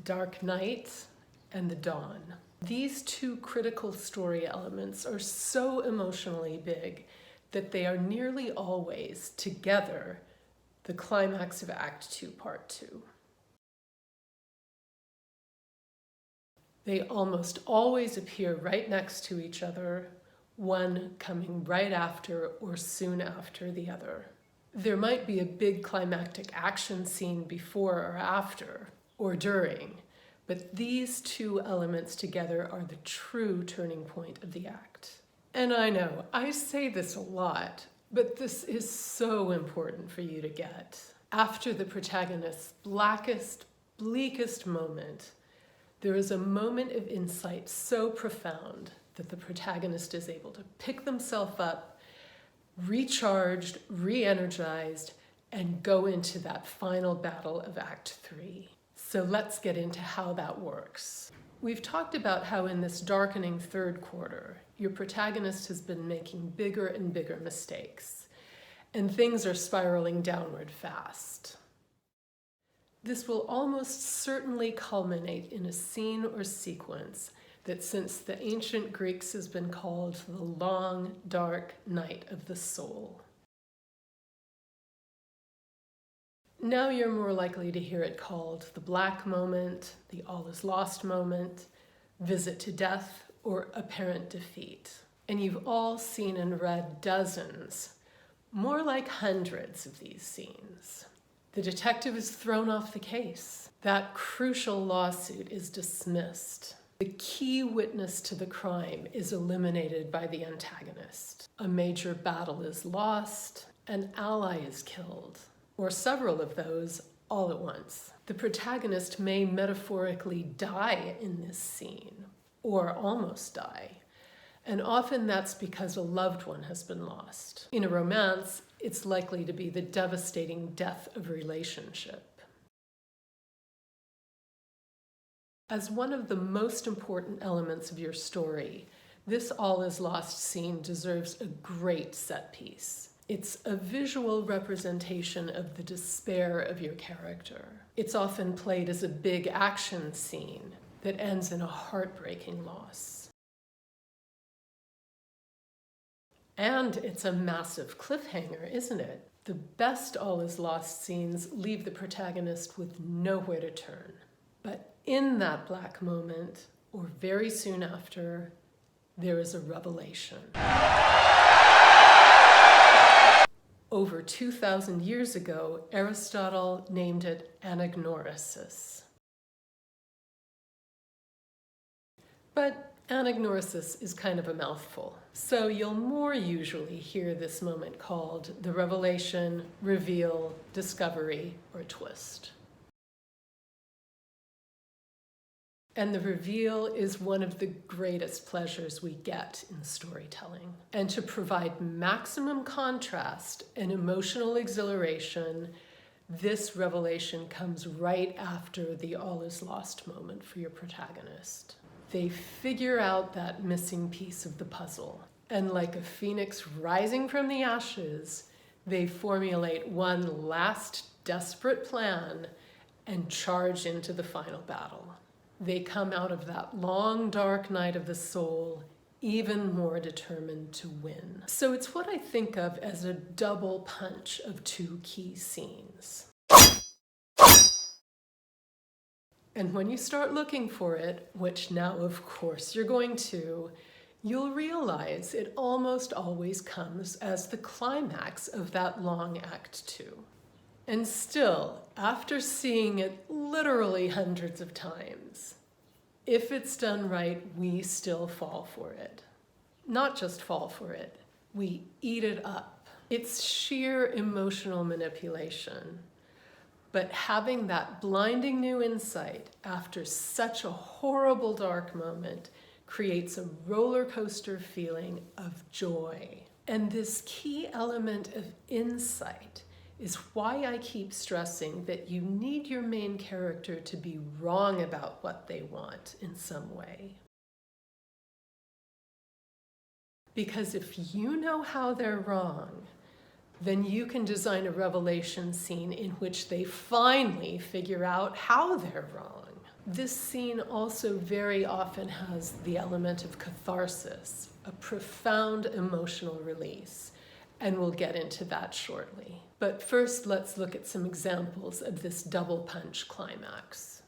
dark night and the dawn. These two critical story elements are so emotionally big that they are nearly always together the climax of Act II, Part 2. They almost always appear right next to each other, one coming right after or soon after the other. There might be a big climactic action scene before or after, or during, but these two elements together are the true turning point of the act. And I know, I say this a lot, but this is so important for you to get. After the protagonist's blackest, bleakest moment, there is a moment of insight so profound that the protagonist is able to pick themselves up, recharged, re-energized, and go into that final battle of Act III. So let's get into how that works. We've talked about how in this darkening third quarter, your protagonist has been making bigger and bigger mistakes, and things are spiraling downward fast. This will almost certainly culminate in a scene or sequence that since the ancient Greeks has been called the long, dark night of the soul. Now you're more likely to hear it called the black moment, the all is lost moment, visit to death, or apparent defeat. And you've all seen and read dozens, more like hundreds of these scenes. The detective is thrown off the case. That crucial lawsuit is dismissed. The key witness to the crime is eliminated by the antagonist. A major battle is lost, an ally is killed, or several of those all at once. The protagonist may metaphorically die in this scene, or almost die, and often that's because a loved one has been lost. In a romance, it's likely to be the devastating death of a relationship. As one of the most important elements of your story, this all is lost scene deserves a great set piece. It's a visual representation of the despair of your character. It's often played as a big action scene that ends in a heartbreaking loss. And it's a massive cliffhanger, isn't it? The best all is lost scenes leave the protagonist with nowhere to turn. But in that black moment, or very soon after, there is a revelation. Over 2,000 years ago, Aristotle named it anagnorisis. But anagnorisis is kind of a mouthful, so you'll more usually hear this moment called the revelation, reveal, discovery, or twist. And the reveal is one of the greatest pleasures we get in storytelling. And to provide maximum contrast and emotional exhilaration, this revelation comes right after the all is lost moment for your protagonist. They figure out that missing piece of the puzzle. And like a phoenix rising from the ashes, they formulate one last desperate plan and charge into the final battle. They come out of that long, dark night of the soul even more determined to win. So it's what I think of as a double punch of two key scenes. And when you start looking for it, which now of course you're going to, you'll realize it almost always comes as the climax of that long Act II. And still, after seeing it literally hundreds of times, if it's done right, we still fall for it. Not just fall for it, we eat it up. It's sheer emotional manipulation. But having that blinding new insight after such a horrible dark moment creates a roller coaster feeling of joy. And this key element of insight is why I keep stressing that you need your main character to be wrong about what they want in some way. Because if you know how they're wrong, then you can design a revelation scene in which they finally figure out how they're wrong. This scene also very often has the element of catharsis, a profound emotional release, and we'll get into that shortly. But first, let's look at some examples of this double punch climax.